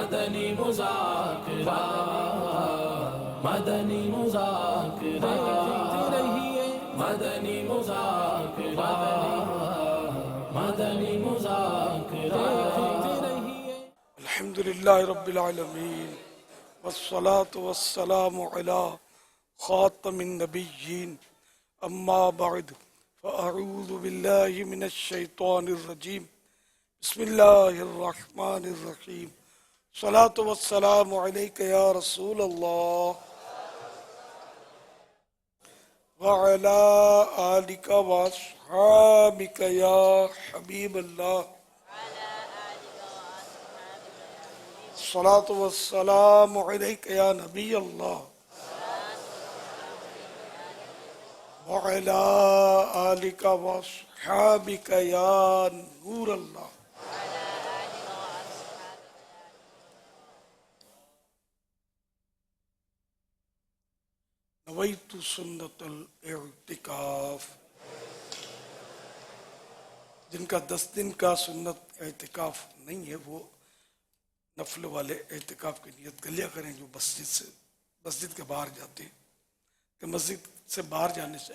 مدنی مذاکرہ مدنی مذاکرہ مدنی مذاکرہ مدنی مذاکرہ الحمدللہ رب العالمین والصلاة والسلام علی خاتم النبیین اما بعد فاعوذ باللہ من الشیطان الرجیم بسم اللہ الرحمن الرحیم صلاة والسلام علیک یا رسول اللہ وعلی آلک واصحابک یا حبیب اللہ الصلاة والسلام علیک یا نبی اللہ وعلی آلک واصحابک یا نور اللہ. نویت سنت الاعتکاف، جن کا 10 دن کا سنت اعتکاف نہیں ہے وہ نفل والے اعتکاف کی نیت کر لیا کریں، جو مسجد کے باہر جاتے ہیں، کہ مسجد سے باہر جانے سے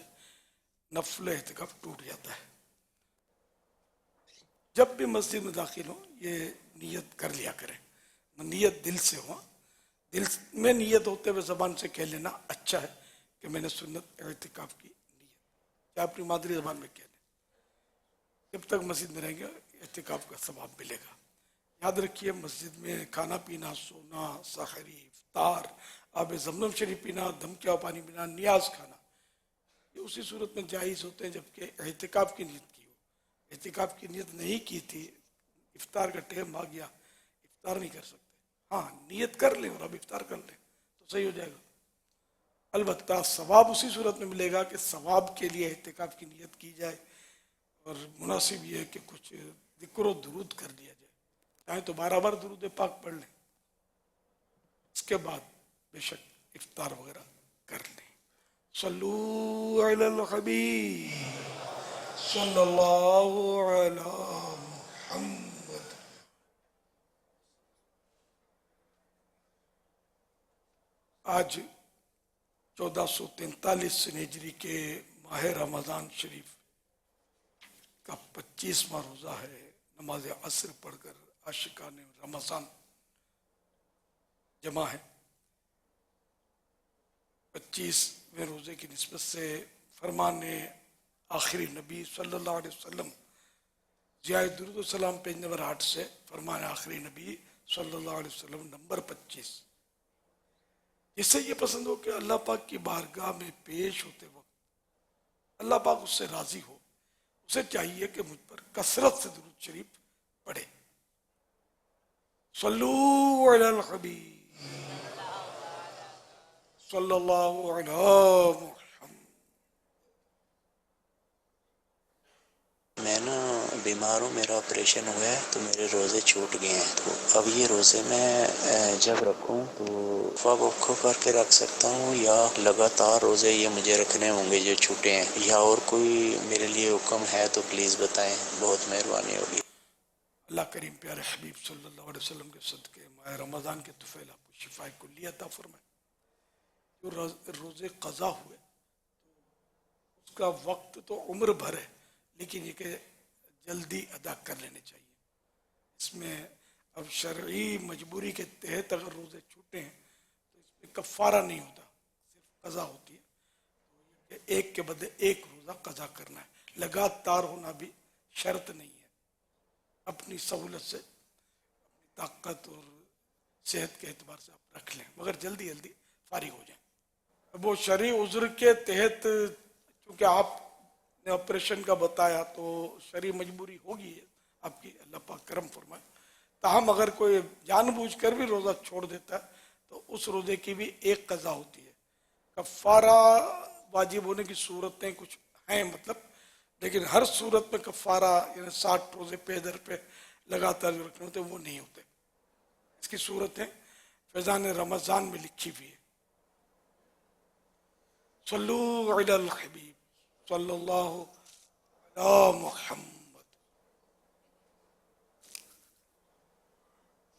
نفل اعتکاف ٹوٹ جاتا ہے. جب بھی مسجد میں داخل ہوں یہ نیت کر لیا کریں، نیت دل سے ہو، دل میں نیت ہوتے ہوئے زبان سے کہہ لینا اچھا ہے کہ میں نے سنت اعتکاف کی نیت، کیا اپنی مادری زبان میں کہہ لیں. جب تک مسجد میں رہیں گے اعتکاف کا ثواب ملے گا. یاد رکھیے مسجد میں کھانا پینا، سونا، سحری، افطار، آب زمزم شریف پینا، دم کیا پانی پینا، نیاز کھانا، یہ اسی صورت میں جائز ہوتے ہیں جبکہ اعتکاف کی نیت کی ہو. اعتکاف کی نیت نہیں کی تھی، افطار کا ٹائم آ گیا، افطار نہیں کر سکتے، ہاں نیت کر لیں اور اب افطار کر لیں تو صحیح ہو جائے گا. البتہ ثواب اسی صورت میں ملے گا کہ ثواب کے لیے اعتکاف کی نیت کی جائے، اور مناسب یہ ہے کہ کچھ ذکر و درود کر لیا جائے، چاہے تو 12 بار درود پاک پڑھ لیں، اس کے بعد بے شک افطار وغیرہ کر لیں. صلو علی الحبیب صلی اللہ علی محمد. آج 1443 ہجری کے ماہ رمضان شریف کا 25واں روزہ ہے. نماز عصر پڑھ کر عاشقان رمضان جمع ہے. 25ویں روزے کی نسبت سے فرمان آخری نبی صلی اللہ علیہ وسلم ضیاء درود و سلام پیج نمبر 8 سے فرمان آخری نبی صلی اللہ علیہ وسلم نمبر 25. اس سے یہ پسند ہو کہ اللہ پاک کی بارگاہ میں پیش ہوتے وقت اللہ پاک اس سے راضی ہو، اسے چاہیے کہ مجھ پر کثرت سے درود شریف پڑھے. صلو علی الحبیب صلی اللہ علی محمد. میں نا بیمار ہوں، میرا آپریشن ہوا ہے تو میرے روزے چھوٹ گئے ہیں، تو اب یہ روزے میں جب رکھوں تو وقفہ کر کے رکھ سکتا ہوں یا لگاتار روزے یہ مجھے رکھنے ہوں گے جو چھوٹے ہیں، یا اور کوئی میرے لیے حکم ہے تو پلیز بتائیں، بہت مہربانی ہوگی. اللہ کریم پیارے حبیب صلی اللہ علیہ وسلم کے صدقے ماہ رمضان کے طفیل آپ کو شفاء کلی عطا فرمائے. جو روزے قضا ہوئے اس کا وقت تو عمر بھر ہے، لیکن یہ کہ جلدی ادا کر لینے چاہیے. اس میں اب شرعی مجبوری کے تحت اگر روزے چھوٹے ہیں تو اس میں کفارہ نہیں ہوتا، صرف قضا ہوتی ہے. ایک کے بدلے ایک روزہ قضا کرنا ہے، لگاتار ہونا بھی شرط نہیں ہے. اپنی سہولت سے، اپنی طاقت اور صحت کے اعتبار سے آپ رکھ لیں، مگر جلدی جلدی فارغ ہو جائیں. اب وہ شرعی عذر کے تحت چونکہ آپ نے آپریشن کا بتایا تو شرعی مجبوری ہوگی آپ کی، اللہ پاک کرم فرمائے. تاہم اگر کوئی جان بوجھ کر بھی روزہ چھوڑ دیتا ہے تو اس روزے کی بھی ایک قضا ہوتی ہے. کفارہ واجب ہونے کی صورتیں کچھ ہیں مطلب، لیکن ہر صورت میں کفارہ یعنی 60 روزے پہ در پہ لگاتار جو رکھنے ہوتے ہیں وہ نہیں ہوتے. اس کی صورتیں فیضان رمضان میں لکھی ہوئی ہے. صلو علی الحبیب صلی اللہ علی محمد.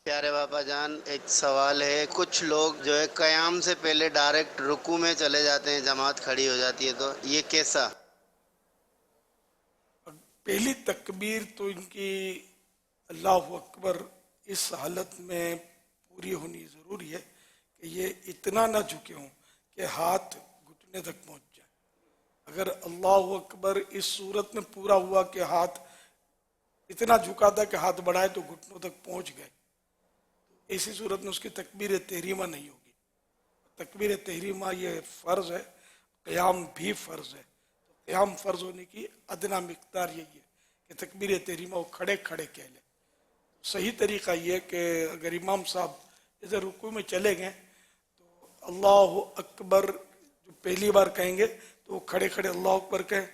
پیارے باپا جان، ایک سوال ہے، کچھ لوگ جو ہے قیام سے پہلے ڈائریکٹ رکوع میں چلے جاتے ہیں، جماعت کھڑی ہو جاتی ہے، تو یہ کیسا؟ پہلی تکبیر تو ان کی اللہ اکبر اس حالت میں پوری ہونی ضروری ہے کہ یہ اتنا نہ جھکے ہوں کہ ہاتھ گھٹنے تک پہنچ جائے. اگر اللہ اکبر اس صورت میں پورا ہوا کہ ہاتھ اتنا جھکا تھا کہ ہاتھ بڑھائے تو گھٹنوں تک پہنچ گئے، اسی صورت میں اس کی تکبیر تحریمہ نہیں ہوگی. تکبیر تحریمہ یہ فرض ہے، قیام بھی فرض ہے. قیام فرض ہونے کی ادنا مقدار یہی ہے کہ تکبیر تحریمہ وہ کھڑے کھڑے کہہ لیں. صحیح طریقہ یہ کہ اگر امام صاحب جیسے رکوع میں چلے گئے تو اللہ اکبر جو پہلی بار کہیں گے تو وہ کھڑے کھڑے اللہ اکبر کہیں،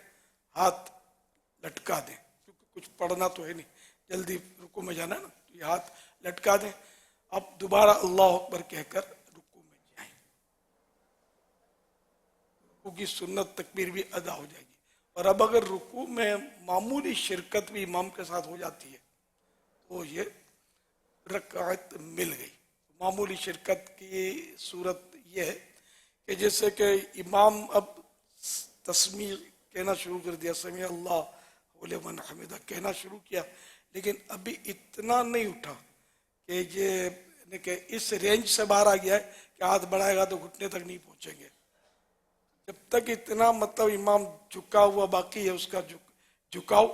ہاتھ لٹکا دیں، کیونکہ کچھ پڑھنا تو ہے نہیں، جلدی رکوع میں جانا ہے نا، تو یہ ہاتھ لٹکا دیں. اب دوبارہ اللہ اکبر کہہ کر رکوع میں جائیں. رکوع کی سنت تکبیر بھی ادا ہو جائے گی. اور اب اگر رکوع میں معمولی شرکت بھی امام کے ساتھ ہو جاتی ہے تو یہ رکعت مل گئی. معمولی شرکت کی صورت یہ ہے کہ جیسے کہ امام اب تسمیع کہنا شروع کر دیا، سمیع اللہ لمن حمدہ کہنا شروع کیا، لیکن ابھی اتنا نہیں اٹھا کہ یہ کہ اس رینج سے باہر آ گیا ہے کہ ہاتھ بڑھائے گا تو گھٹنے تک نہیں پہنچیں گے. جب تک اتنا مطلب امام جھکا ہوا باقی ہے اس کا جھکاؤ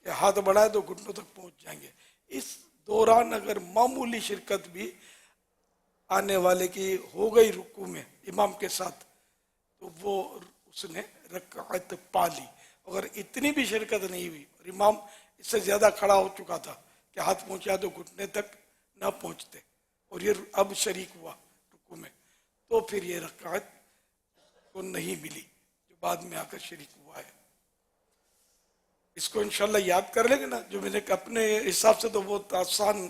کہ ہاتھ بڑھائے تو گھٹنوں تک پہنچ جائیں گے. اس دوران اگر معمولی شرکت بھی آنے والے کی ہو گئی رکوع میں امام کے ساتھ تو وہ اس نے رکعت پا لی. اگر اتنی بھی شرکت نہیں ہوئی اور امام اس سے زیادہ کھڑا ہو چکا تھا کہ ہاتھ پہنچا تو گھٹنے تک نہ پہنچتے اور یہ اب شریک ہوا رکوع میں، تو پھر یہ رکعت کو نہیں ملی جو بعد میں آ کر شریک ہوا ہے. اس کو انشاءاللہ یاد کر لیں گے نا، جو میں نے اپنے حساب سے تو بہت آسان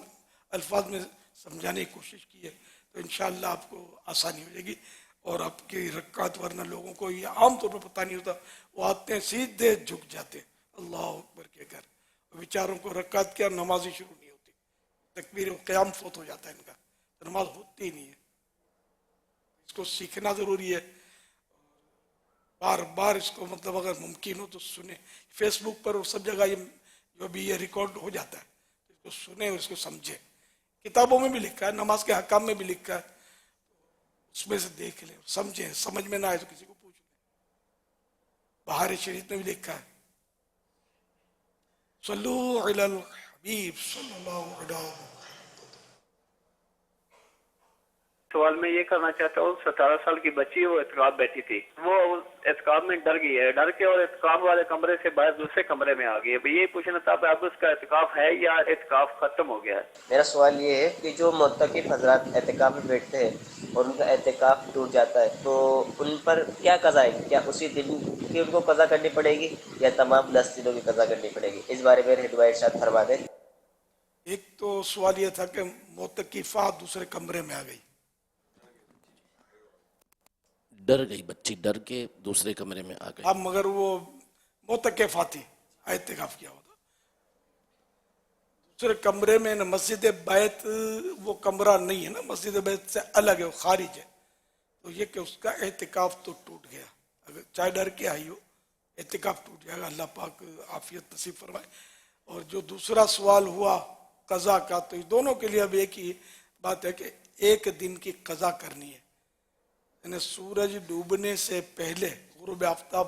الفاظ میں سمجھانے کی کوشش کی ہے، تو انشاءاللہ آپ کو آسانی ہو جائے گی. اور آپ کی رکعت، ورنہ لوگوں کو یہ عام طور پر پتہ نہیں ہوتا، وہ آتے ہیں سیدھے جھک جاتے ہیں اللہ اکبر کے گھر، بیچاروں کو رکعت کیا نماز ہی شروع نہیں ہوتی، تکبیر قیام فوت ہو جاتا ہے ان کا، تو نماز ہوتی ہی نہیں ہے. اس کو سیکھنا ضروری ہے، بار بار اس کو مطلب اگر ممکن ہو تو سنیں. فیس بک پر اور سب جگہ یہ جو بھی یہ ریکارڈ ہو جاتا ہے، اس کو سنیں اور اس کو سمجھیں. کتابوں میں بھی لکھا ہے، نماز کے حکام میں بھی لکھا ہے، اس میں سے دیکھ لیں، سمجھیں. سمجھ میں نہ آئے تو کسی کو پوچھ لیں. بہار شریف میں بھی لکھا ہے صلو علی الحبیب صلی اللہ علیہ وسلم. سوال میں یہ کرنا چاہتا ہوں، 17 سال کی بچی وہ اعتکاف بیٹھی تھی، وہ اعتکاف میں ڈر گئی ہے، ڈر کے اور اعتکاف والے کمرے سے باہر دوسرے کمرے میں آ گئی ہے. یہ پوچھنا تھا کہ اب اس کا اعتکاف ہے یا اعتکاف ختم ہو گیا ہے؟ میرا سوال یہ ہے کہ جو معتکف حضرات اعتکاف میں بیٹھتے ہیں اور ان کا اعتکاف ٹوٹ جاتا ہے تو ان پر کیا قضا ہے؟ کیا اسی دن کی ان کو قضا کرنی پڑے گی یا تمام 10 دنوں کی قضا کرنی پڑے گی؟ اس بارے میں ہدایت ارشاد فرما دیں. ایک تو سوال یہ تھا کہ معتکفہ دوسرے کمرے میں آ گئی، ڈر گئی بچی، ڈر کے دوسرے کمرے میں آ گئی. اب مگر وہ معتکفہ تھی، اعتکاف کیا ہوتا دوسرے کمرے میں نا. مسجد بیت وہ کمرہ نہیں ہے نا، مسجد بیت سے الگ ہے، وہ خارج ہے. تو یہ کہ اس کا اعتکاف تو ٹوٹ گیا، اگر چاہے ڈر کے آئی ہو اعتکاف ٹوٹ جائے گا. اللہ پاک عافیت نصیب فرمائے. اور جو دوسرا سوال ہوا قضا کا، تو اس دونوں کے لیے اب ایک ہی بات ہے کہ ایک دن کی قضا کرنی ہے. یعنی سورج ڈوبنے سے پہلے غروب آفتاب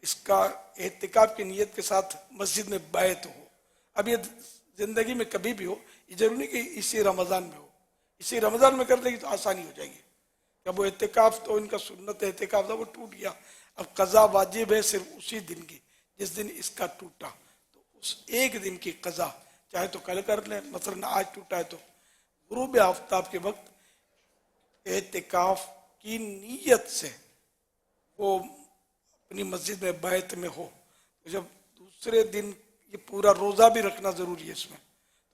اس کا اعتکاف کی نیت کے ساتھ مسجد میں بیت ہو. اب یہ زندگی میں کبھی بھی ہو، یہ ضروری نہیں کہ اسی رمضان میں ہو، اسی رمضان میں کر لے گی تو آسانی ہو جائے گی. اب وہ اعتکاف تو ان کا سنت اعتکاف تھا، وہ ٹوٹ گیا. اب قضا واجب ہے صرف اسی دن کی جس دن اس کا ٹوٹا. تو اس ایک دن کی قضا چاہے تو کل کر لیں، مثلا آج ٹوٹا ہے تو غروب آفتاب کے وقت اعتکاف کی نیت سے وہ اپنی مسجد میں بیت میں ہو. جب دوسرے دن یہ پورا روزہ بھی رکھنا ضروری ہے اس میں،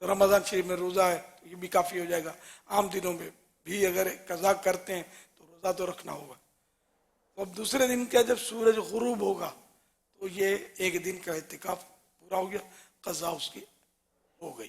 تو رمضان شریف میں روزہ ہے تو یہ بھی کافی ہو جائے گا. عام دنوں میں بھی اگر قضا کرتے ہیں تو روزہ تو رکھنا ہوگا. تو اب دوسرے دن کا جب سورج غروب ہوگا تو یہ ایک دن کا اعتکاف پورا ہو گیا، قضا اس کی ہو گئی.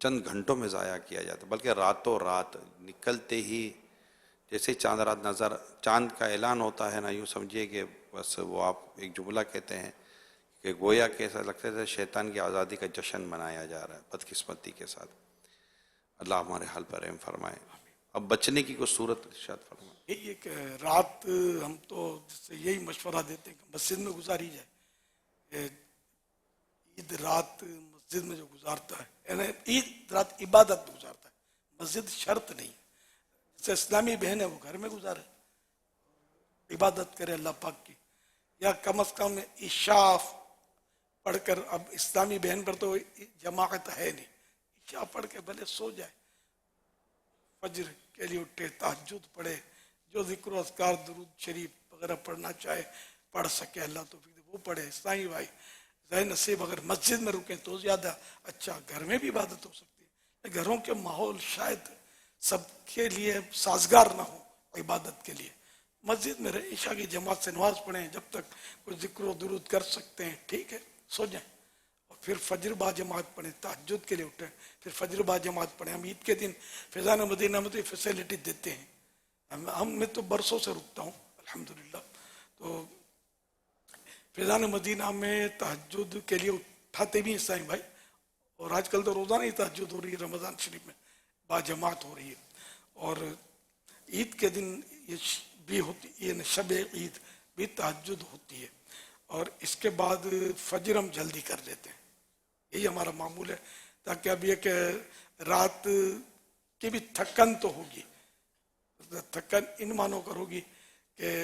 چند گھنٹوں میں ضائع کیا جاتا، بلکہ راتوں رات نکلتے ہی جیسے چاند رات نظر چاند کا اعلان ہوتا ہے نا، یوں سمجھیے کہ بس وہ آپ ایک جملہ کہتے ہیں کہ گویا کہ ایسا لگتا ہے شیطان کی آزادی کا جشن منایا جا رہا ہے بدقسمتی کے ساتھ۔ اللہ ہمارے حال پر رحم فرمائے۔ اب بچنے کی کوئی صورت ارشاد فرمائے۔ یہی ایک رات ہم تو جس سے یہی مشورہ دیتے ہیں کہ مسجد میں گزاری جائے، کہ عید رات مسجد میں جو گزارتا ہے، یعنی عید رات عبادت میں گزارتا ہے، مسجد شرط نہیں ہے۔ جیسے اسلامی بہن ہے وہ گھر میں گزارے، عبادت کرے اللہ پاک کی، یا کم از کم عشاء پڑھ کر، اب اسلامی بہن پر تو جماعت ہے نہیں، عشاء پڑھ کے بھلے سو جائے، فجر کے لیے اٹھے، تہجد پڑھے، جو ذکر و اذکار درود شریف وغیرہ پڑھنا چاہے پڑھ سکے، اللہ توفیق دے وہ پڑھے۔ اسلامی بھائی ذہن نصیب اگر مسجد میں رکیں تو زیادہ اچھا، گھر میں بھی عبادت ہو سکتی ہے، گھروں کے ماحول شاید سب کے لیے سازگار نہ ہو عبادت کے لیے، مسجد میں رہے، عشاء کی جماعت سے نماز پڑھیں، جب تک کوئی ذکر و درود کر سکتے ہیں ٹھیک ہے، سو جائیں، اور پھر فجر با جماعت پڑھیں، تہجد کے لیے اٹھیں، پھر فجر با جماعت پڑھیں۔ ہم عید کے دن فیضان مدینہ میں تو یہ فیسلٹی دیتے ہیں، میں تو برسوں سے رکتا ہوں الحمدللہ، تو فیضان مدینہ میں تہجد کے لیے اٹھاتے بھی ہیں اسلامی بھائی، اور آج کل تو روزانہ ہی تہجد ہو رہی ہے، رمضان شریف میں با جماعت ہو رہی ہے، اور عید کے دن یہ بھی ہوتی ہے، شب عید بھی تہجد ہوتی ہے، اور اس کے بعد فجر ہم جلدی کر دیتے ہیں، یہی ہمارا معمول ہے، تاکہ اب یہ کہ رات کی بھی تھکن تو ہوگی، تھکن ان معنوں پر ہوگی کہ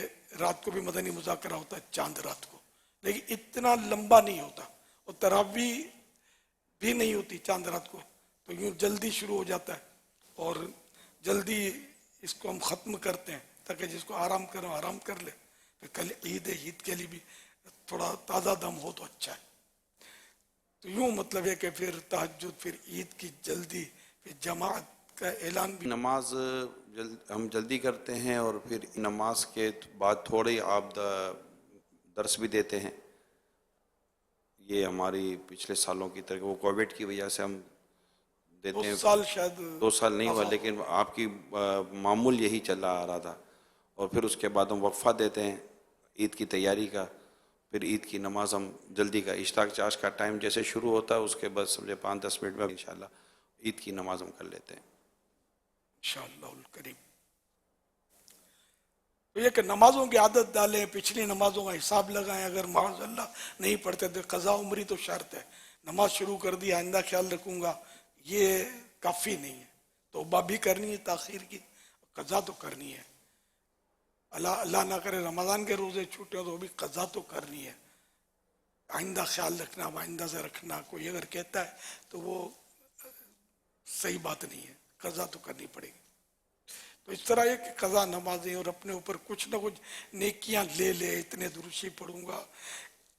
رات کو بھی مدنی مذاکرہ ہوتا ہے چاند رات کو، لیکن اتنا لمبا نہیں ہوتا، اور تراویح بھی نہیں ہوتی چاند رات کو، تو یوں جلدی شروع ہو جاتا ہے، اور جلدی اس کو ہم ختم کرتے ہیں تاکہ جس کو آرام کرو آرام کر لے، پھر کل عید ہے، عید کے لیے بھی تھوڑا تازہ دم ہو تو اچھا ہے۔ تو یوں مطلب ہے کہ پھر تہجد، پھر عید کی جلدی، پھر جماعت کا اعلان بھی۔ نماز ہم جلدی کرتے ہیں، اور پھر نماز کے بعد تھوڑے آپ درس بھی دیتے ہیں، یہ ہماری پچھلے سالوں کی طرح، وہ کووڈ کی وجہ سے ہم دیتے ہیں، 2 سال شاید 2 سال نہیں ہوا، لیکن آپ کی معمول یہی چلا آ رہا تھا، اور پھر اس کے بعد ہم وقفہ دیتے ہیں عید کی تیاری کا، پھر عید کی نماز ہم جلدی کا اشراق چاش کا ٹائم جیسے شروع ہوتا ہے اس کے بعد سمجھے 5-10 منٹ میں انشاءاللہ عید کی نماز ہم کر لیتے ہیں انشاءاللہ الکریم۔ تو یہ کہ نمازوں کی عادت ڈالیں، پچھلی نمازوں کا حساب لگائیں، اگر معاذ اللہ نہیں پڑھتے تو قضا عمری تو شرط ہے، نماز شروع کر دی آئندہ خیال رکھوں گا یہ کافی نہیں ہے، توبہ بھی کرنی ہے تاخیر کی، قضا تو کرنی ہے، اللہ نہ کرے رمضان کے روزے چھوٹے تو بھی قضا تو کرنی ہے، آئندہ خیال رکھنا، آئندہ سے رکھنا، کوئی اگر کہتا ہے تو وہ صحیح بات نہیں ہے، قضا تو کرنی پڑے گی۔ تو اس طرح یہ کہ قضا نمازیں، اور اپنے اوپر کچھ نہ کچھ نیکیاں لے لے، اتنے درشی پڑھوں گا،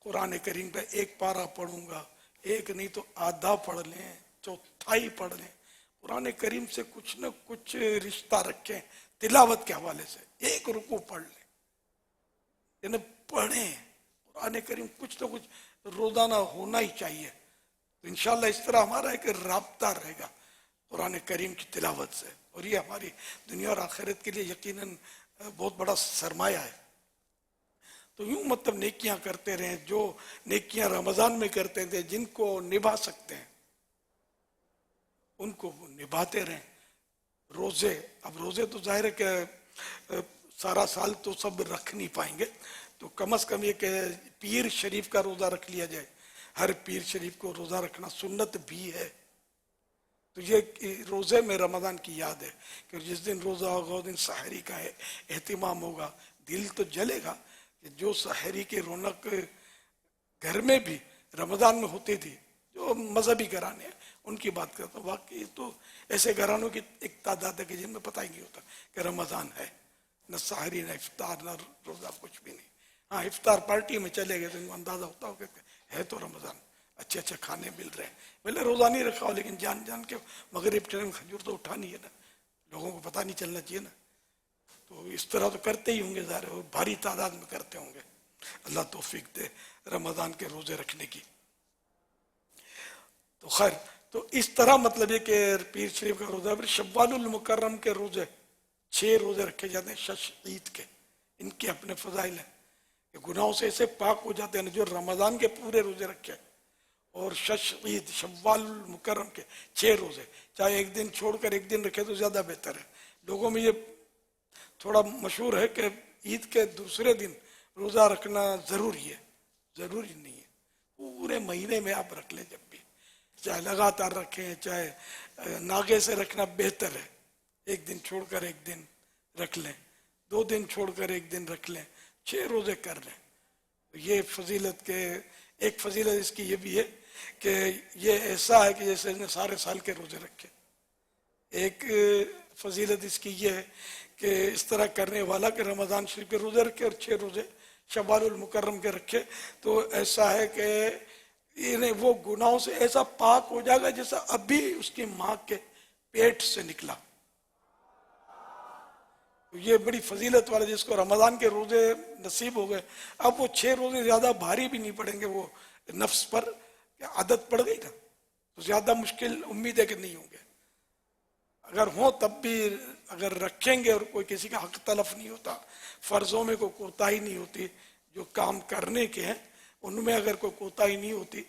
قرآن کریم کا 1 پارہ پڑھوں گا، 1 نہیں تو آدھا پڑھ لیں، چوتھائی پڑھ لیں، قرآن کریم سے کچھ نہ کچھ رشتہ رکھیں، تلاوت کے حوالے سے 1 رکوع پڑھ لیں، یعنی پڑھیں قرآن کریم، کچھ نہ کچھ روزانہ ہونا ہی چاہیے، تو انشاءاللہ اس طرح ہمارا ایک رابطہ رہے گا قرآن کریم کی تلاوت سے، اور یہ ہماری دنیا اور آخرت کے لیے یقیناً بہت بڑا سرمایہ ہے۔ تو یوں مطلب نیکیاں کرتے رہیں، جو نیکیاں رمضان میں کرتے تھے، جن کو نبھا سکتے ہیں ان کو نبھاتے رہیں۔ روزے، اب روزے تو ظاہر ہے کہ سارا سال تو سب رکھ نہیں پائیں گے، تو کم از کم یہ کہ پیر شریف کا روزہ رکھ لیا جائے، ہر پیر شریف کو روزہ رکھنا سنت بھی ہے، تو یہ روزے میں رمضان کی یاد ہے کہ جس دن روزہ ہوگا اس دن سحری کا اہتمام ہوگا، دل تو جلے گا کہ جو سحری کی رونق گھر میں بھی رمضان میں ہوتی تھی، جو مذہبی گھرانے ہیں ان کی بات کرتا ہوں، واقعی تو ایسے گھرانوں کی ایک تعداد ہے کہ جن میں پتہ ہی نہیں ہوتا کہ رمضان ہے، نہ سحری نہ افطار نہ روزہ، کچھ بھی نہیں، ہاں افطار پارٹی میں چلے گئے تو ان کو اندازہ ہوتا ہو کہ ہے تو رمضان، اچھے اچھے کھانے مل رہے ہیں، میں نے روزہ نہیں رکھا ہو لیکن جان جان کے مغرب ٹائم کھجور تو اٹھانی ہے نا، لوگوں کو پتہ نہیں چلنا چاہیے نا، تو اس طرح تو کرتے ہی ہوں گے ظاہر ہے، بھاری تعداد میں کرتے ہوں گے، اللہ توفیق دے رمضان کے روزے رکھنے کی۔ تو خیر، تو اس طرح مطلب یہ کہ پیر شریف کا روزہ، پھر شوال المکرم کے روزے 6 روزے رکھے جاتے ہیں شش عید کے، ان کے اپنے فضائل ہیں کہ گناہوں سے ایسے پاک ہو جاتے ہیں جو رمضان کے پورے روزے رکھے اور شش عید شوال المکرم کے 6 روزے، چاہے ایک دن چھوڑ کر ایک دن رکھے تو زیادہ بہتر ہے۔ لوگوں میں یہ تھوڑا مشہور ہے کہ عید کے دوسرے دن روزہ رکھنا ضروری ہے، ضروری نہیں ہے، پورے مہینے میں آپ رکھ لیں، جب بھی چاہے لگاتار رکھیں چاہے ناگے سے رکھنا بہتر ہے، ایک دن چھوڑ کر ایک دن رکھ لیں، 2 دن چھوڑ کر ایک دن رکھ لیں، 6 روزے کر لیں۔ یہ فضیلت کے ایک فضیلت اس کی یہ بھی ہے کہ یہ ایسا ہے کہ جیسے اس نے سارے سال کے روزے رکھے۔ ایک فضیلت اس کی یہ ہے کہ اس طرح کرنے والا کہ رمضان شریف کے روزے رکھے اور 6 روزے شوال المکرم کے رکھے تو ایسا ہے کہ انہیں وہ گناہوں سے ایسا پاک ہو جائے گا جیسا ابھی اس کی ماں کے پیٹ سے نکلا۔ یہ بڑی فضیلت والا، جس کو رمضان کے روزے نصیب ہو گئے، اب وہ 6 روزے زیادہ بھاری بھی نہیں پڑیں گے وہ نفس پر، کہ عادت پڑ گئی نا تو زیادہ مشکل امید ہے کہ نہیں ہوں گے۔ اگر ہوں تب بھی اگر رکھیں گے اور کوئی کسی کا حق تلف نہیں ہوتا، فرضوں میں کوئی کوتاہی نہیں ہوتی، جو کام کرنے کے ہیں ان میں اگر کوئی کوتاہی نہیں ہوتی،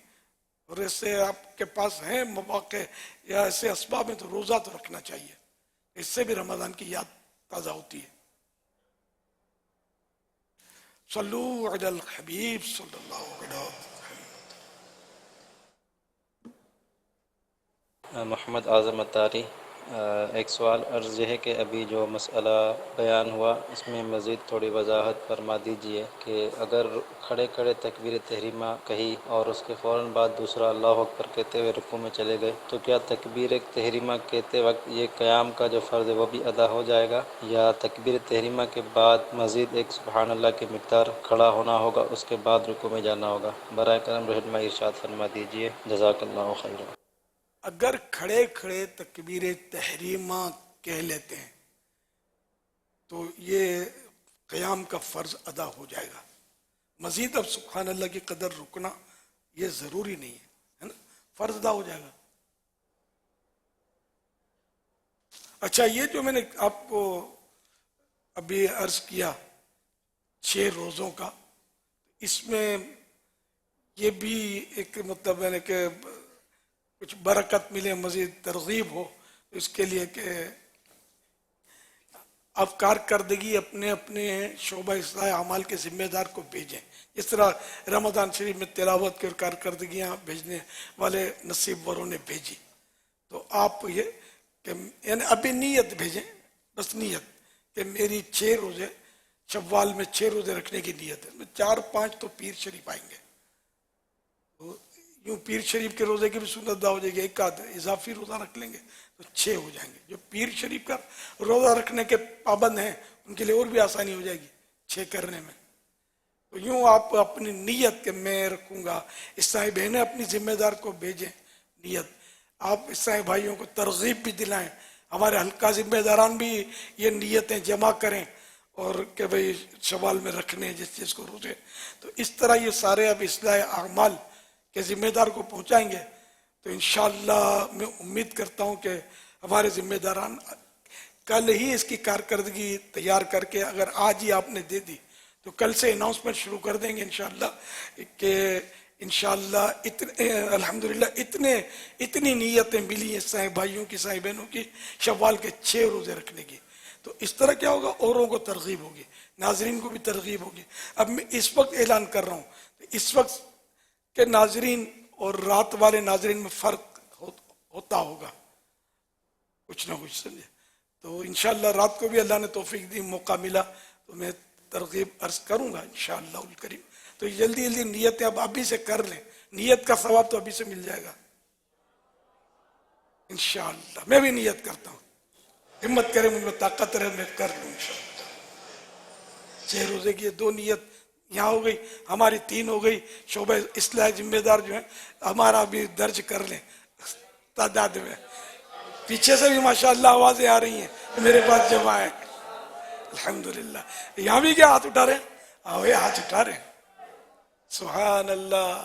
اور ایسے آپ کے پاس ہیں مواقع یا ایسے اسباب ہیں تو روزہ تو رکھنا چاہیے، اس سے بھی رمضان کی یاد تازہ ہوتی ہے۔ صلو علی الحبیب صلی اللہ علیہ وسلم۔ محمد اعظم اتاری، ایک سوال عرض یہ ہے کہ ابھی جو مسئلہ بیان ہوا اس میں مزید تھوڑی وضاحت فرما دیجئے کہ اگر کھڑے کھڑے تکبیر تحریمہ کہی اور اس کے فوراً بعد دوسرا اللہ اکبر کہتے ہوئے رکوع میں چلے گئے تو کیا تکبیر تحریمہ کہتے وقت یہ قیام کا جو فرض ہے وہ بھی ادا ہو جائے گا، یا تکبیر تحریمہ کے بعد مزید ایک سبحان اللہ کی مقدار کھڑا ہونا ہوگا، اس کے بعد رکوع میں جانا ہوگا؟ برائے کرم رہنمائی ارشاد فرما دیجئے، جزاک اللہ خیرا۔ اگر کھڑے کھڑے تکبیر تحریمہ کہہ لیتے ہیں تو یہ قیام کا فرض ادا ہو جائے گا، مزید اب سبحان اللہ کی قدر رکنا یہ ضروری نہیں ہے نا، فرض ادا ہو جائے گا۔ اچھا، یہ جو میں نے آپ کو ابھی عرض کیا 6 روزوں کا، اس میں یہ بھی ایک مطلب ہے کہ کچھ برکت ملے، مزید ترغیب ہو، اس کے لیے کہ آپ کارکردگی اپنے اپنے شعبہ اصلاح اعمال کے ذمہ دار کو بھیجیں، اس طرح رمضان شریف میں تلاوت کی اور کارکردگیاں بھیجنے والے نصیب وروں نے بھیجی، تو آپ یہ کہ یعنی ابھی نیت بھیجیں، بس نیت کہ میری 6 روزے شوال میں 6 روزے رکھنے کی نیت ہے، 4-5 تو پیر شریف آئیں گے، یوں پیر شریف کے روزے کی بھی سنت ادا ہو جائے گی، ایک آدھ اضافی روزہ رکھ لیں گے تو 6 ہو جائیں گے۔ جو پیر شریف کا روزہ رکھنے کے پابند ہیں ان کے لیے اور بھی آسانی ہو جائے گی 6 کرنے میں۔ تو یوں آپ اپنی نیت کہ میں رکھوں گا، عیسائی بہنیں اپنی ذمہ دار کو بھیجیں نیت، آپ عیسائی بھائیوں کو ترغیب بھی دلائیں، ہمارے حلقہ ذمہ داران بھی یہ نیتیں جمع کریں اور کہ بھئی شوال میں رکھنے جس چیز کو روزے، تو اس طرح یہ سارے اب اصلاح اعمال کے ذمہ دار کو پہنچائیں گے تو انشاءاللہ میں امید کرتا ہوں کہ ہمارے ذمہ داران کل ہی اس کی کارکردگی تیار کر کے، اگر آج ہی آپ نے دے دی تو کل سے اناؤنسمنٹ شروع کر دیں گے انشاءاللہ کہ انشاءاللہ الحمدللہ اتنی نیتیں ملی ہیں سائیں بھائیوں کی، سائیں بہنوں کی شوال کے 6 روزے رکھنے کی، تو اس طرح کیا ہوگا، اوروں کو ترغیب ہوگی، ناظرین کو بھی ترغیب ہوگی۔ اب میں اس وقت اعلان کر رہا ہوں، اس وقت کہ ناظرین اور رات والے ناظرین میں فرق ہوتا ہوگا کچھ نہ کچھ، سمجھے، تو انشاءاللہ رات کو بھی اللہ نے توفیق دی، موقع ملا تو میں ترغیب عرض کروں گا انشاءاللہ الکریم۔ تو جلدی جلدی نیتیں اب ابھی سے کر لیں، نیت کا ثواب تو ابھی سے مل جائے گا انشاءاللہ۔ میں بھی نیت کرتا ہوں، ہمت کرے، مجھ میں طاقت رہے، میں کر لوں انشاءاللہ۔ 6 روزے کی 2 نیت یہاں ہو گئی، ہماری 3 ہو گئی، شعبہ اصلاح ذمہ دار جو ہیں ہمارا بھی درج کر لیں تعداد میں۔ پیچھے سے بھی ماشاءاللہ آوازیں آ رہی ہیں میرے پاس جمع ہے الحمدللہ۔ یہاں بھی کیا ہاتھ اٹھا رہے ہیں؟ آؤ، یہ ہاتھ اٹھا رہے ہیں، سبحان اللہ۔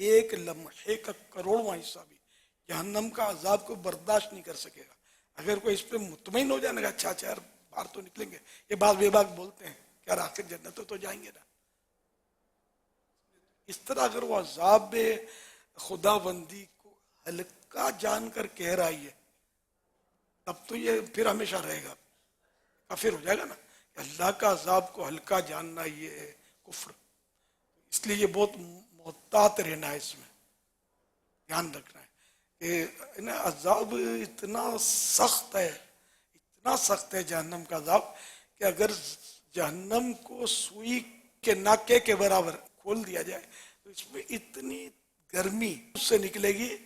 ایک لمحے کا کروڑواں حصہ بھی جہنم کا عذاب کو برداشت نہیں کر سکے گا. اگر کوئی اس پہ مطمئن ہو جانے گا اچھا یار باہر تو نکلیں گے, یہ بات بے باک بولتے ہیں کہ یار آخر جنت تو جائیں گے نا. اس طرح اگر وہ عذاب خدا بندی کو ہلکا جان کر کہہ رہا ہے تب تو یہ پھر ہمیشہ رہے گا, کافر ہو جائے گا نا. اللہ کا عذاب کو ہلکا جاننا یہ ہے کفر. اس لیے یہ بہت محتاط رہنا ہے, اس میں دھیان رکھنا ہے کہ عذاب اتنا سخت ہے جہنم کا عذاب کہ اگر جہنم کو سوئی کے ناکے کے برابر کھول دیا جائے تو اس میں اتنی گرمی اس سے نکلے گی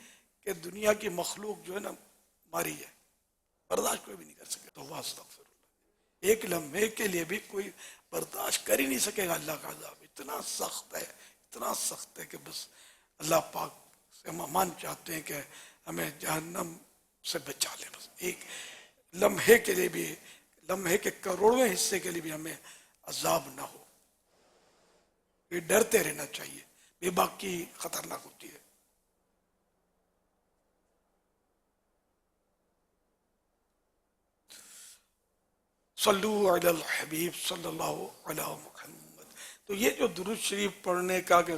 کہ دنیا کی مخلوق جو ہے نا ماری جائے, برداشت کوئی بھی نہیں کر سکے. تو استغفر اللہ, ایک لمحے کے لیے بھی کوئی برداشت کر ہی نہیں سکے گا اللہ کا عذاب. اتنا سخت ہے کہ بس اللہ پاک سے ہم امان چاہتے ہیں کہ ہمیں جہنم سے بچا لے. بس ایک لمحے کے لیے بھی, لمحے کے کروڑویں حصے کے لیے بھی ہمیں عذاب نہ ہو. یہ ڈرتے رہنا چاہیے, بے باکی خطرناک ہوتی ہے. صلو علی الحبیب صلی اللہ علی محمد. تو یہ جو درود شریف پڑھنے کا کہ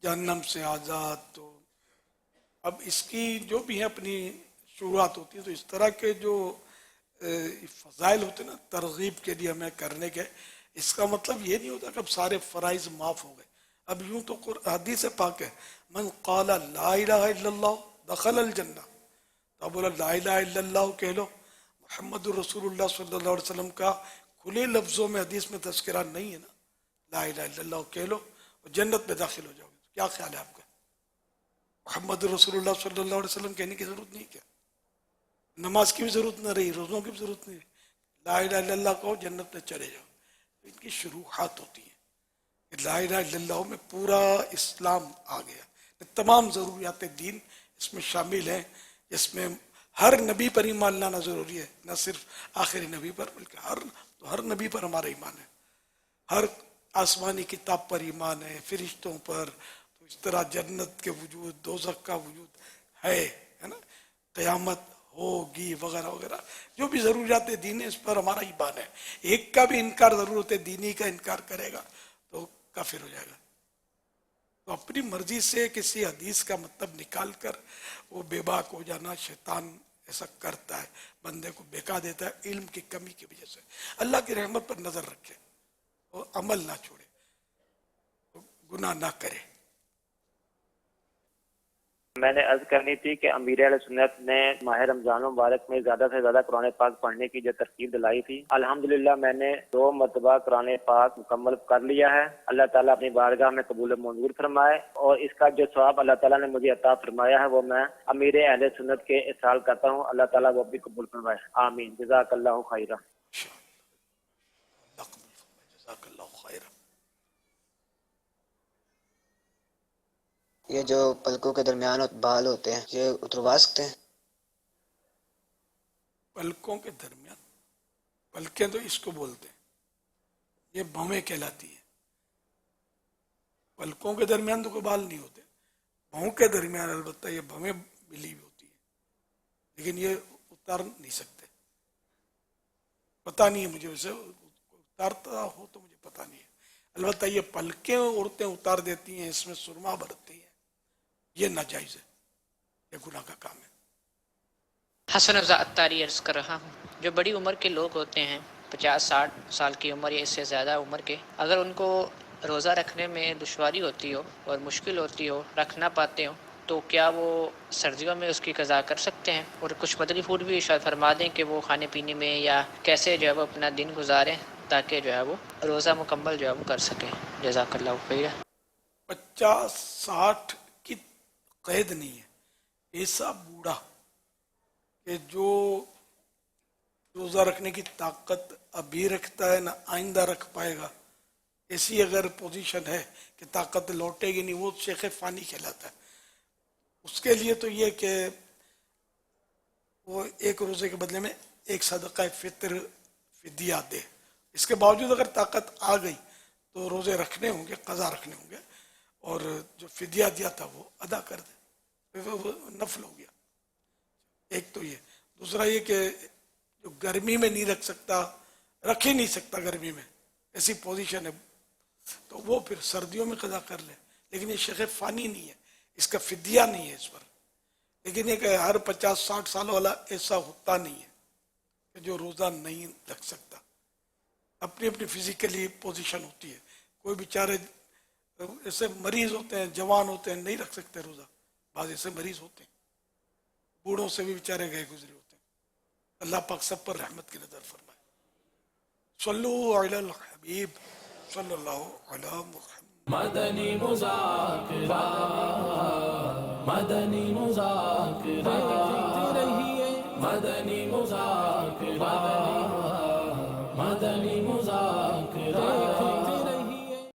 جہنم سے آزاد, تو اب اس کی جو بھی ہیں اپنی شروعات ہوتی ہیں, تو اس طرح کے جو فضائل ہوتے ہیں نا ترغیب کے لیے ہمیں کرنے کے, اس کا مطلب یہ نہیں ہوتا کہ اب سارے فرائض معاف ہو گئے. اب یوں تو حدیث پاک ہے من قال لا الہ الا اللہ دخل الجنہ. تو بولا لا الہ الا اللہ کہہ لو, محمد الرسول اللہ صلی اللہ علیہ وسلم کا کھلے لفظوں میں حدیث میں تذکرہ نہیں ہے نا, لا الہ الا اللہ کہہ لو اور جنت میں داخل ہو جاؤ گے. کیا خیال ہے آپ کا؟ محمد الرسول اللہ صلی اللہ علیہ وسلم کہنے کی ضرورت نہیں, کیا نماز کی بھی ضرورت نہ رہی, روزوں کی بھی ضرورت نہیں رہی, لا الہ الا اللہ کہو جنت میں چلے جاؤ. ان کی شروحات ہوتی ہیں کہ لا الہ الا اللہ میں پورا اسلام آ گیا, تمام ضروریات دین اس میں شامل ہیں, جس میں ہر نبی پر ایمان لانا ضروری ہے, نہ صرف آخری نبی پر بلکہ ہر نبی پر ہمارا ایمان ہے, ہر آسمانی کتاب پر ایمان ہے, فرشتوں پر. تو اس طرح جنت کے وجود, دوزخ کا وجود ہے نا, قیامت ہوگی وغیرہ وغیرہ, جو بھی ضروریات دین ہے اس پر ہمارا ایمان ہے. ایک کا بھی انکار ضرورت دینی کا انکار کرے گا تو کافر ہو جائے گا. تو اپنی مرضی سے کسی حدیث کا مطلب نکال کر وہ بے باک ہو جانا, شیطان ایسا کرتا ہے, بندے کو بہکا دیتا ہے علم کی کمی کی وجہ سے. اللہ کی رحمت پر نظر رکھے اور عمل نہ چھوڑے, گناہ نہ کرے. میں نے عرض کرنی تھی کہ امیر اہل سنت نے ماہ رمضان مبارک میں زیادہ سے زیادہ قرآن پاک پڑھنے کی جو ترکیب دلائی تھی, الحمدللہ میں نے 2 مرتبہ قرآن پاک مکمل کر لیا ہے. اللہ تعالیٰ اپنی بارگاہ میں قبول منظور فرمائے, اور اس کا جو ثواب اللہ تعالیٰ نے مجھے عطا فرمایا ہے وہ میں امیر اہل سنت کے احسان کرتا ہوں. اللہ تعالیٰ وہ بھی قبول فرمائے, آمین. جزاک اللہ خیرہ. جزاک اللہ خیرہ. یہ جو پلکوں کے درمیان بال ہوتے ہیں یہ اتروا سکتے ہیں؟ پلکوں کے درمیان, پلکیں تو اس کو بولتے ہیں, یہ بھویں کہلاتی ہیں. پلکوں کے درمیان تو کوئی بال نہیں ہوتے, بھویں کے درمیان البتہ یہ بھویں ملی ہوئی ہوتی ہیں, لیکن یہ اتار نہیں سکتے. پتہ نہیں ہے مجھے, ویسے اتارتا ہو تو مجھے پتہ نہیں ہے. البتہ یہ پلکیں عورتیں اتار دیتی ہیں, اس میں سرما بھرتی ہیں, یہ ناجائز ہے, یہ گناہ کا کام ہے. حسن رضا اتاری عرض کر رہا ہوں, جو بڑی عمر کے لوگ ہوتے ہیں 50-60 سال کی عمر یا اس سے زیادہ عمر کے, اگر ان کو روزہ رکھنے میں دشواری ہوتی ہو اور مشکل ہوتی ہو, رکھ نہ پاتے ہوں, تو کیا وہ سردیوں میں اس کی قضا کر سکتے ہیں؟ اور کچھ بدلی فوڈ بھی ارشاد فرما دیں کہ وہ کھانے پینے میں یا کیسے جو ہے وہ اپنا دن گزاریں تاکہ جو ہے وہ روزہ مکمل جو ہے وہ کر سکیں. جزاک اللہ خیر. 50-60 کی قید نہیں ہے, ایسا بوڑھا کہ جو روزہ رکھنے کی طاقت ابھی رکھتا ہے نہ آئندہ رکھ پائے گا, ایسی اگر پوزیشن ہے کہ طاقت لوٹے گی نہیں, وہ شیخ فانی کہلاتا ہے. اس کے لیے تو یہ کہ وہ ایک روزے کے بدلے میں ایک صدقہ فطر فدیہ دے. اس کے باوجود اگر طاقت آ گئی تو روزے رکھنے ہوں گے, قضا رکھنے ہوں گے, اور جو فدیہ دیا تھا وہ ادا کر دے، وہ نفل ہو گیا. ایک تو یہ. دوسرا یہ کہ جو گرمی میں نہیں رکھ سکتا، رکھ ہی نہیں سکتا گرمی میں، ایسی پوزیشن ہے، تو وہ پھر سردیوں میں قضا کر لے. لیکن یہ شیخ فانی نہیں ہے، اس کا فدیہ نہیں ہے اس پر. لیکن یہ کہ ہر 50-60 سال والا ایسا ہوتا نہیں ہے کہ جو روزہ نہیں رکھ سکتا. اپنی اپنی فزیکلی پوزیشن ہوتی ہے. کوئی بیچارے ایسے مریض ہوتے ہیں، جوان ہوتے ہیں، نہیں رکھ سکتے روزہ. بعض ایسے مریض ہوتے ہیں، بوڑھوں سے بھی بیچارے گئے گزرے ہوتے ہیں. اللہ پاک سب پر رحمت کی نظر فرمائے. صلو علی الحبیب صلی اللہ علی محمد. مدنی مذاکرہ، مدنی مذاکرہ، مدنی مذاکرہ، مدنی مذاکرہ.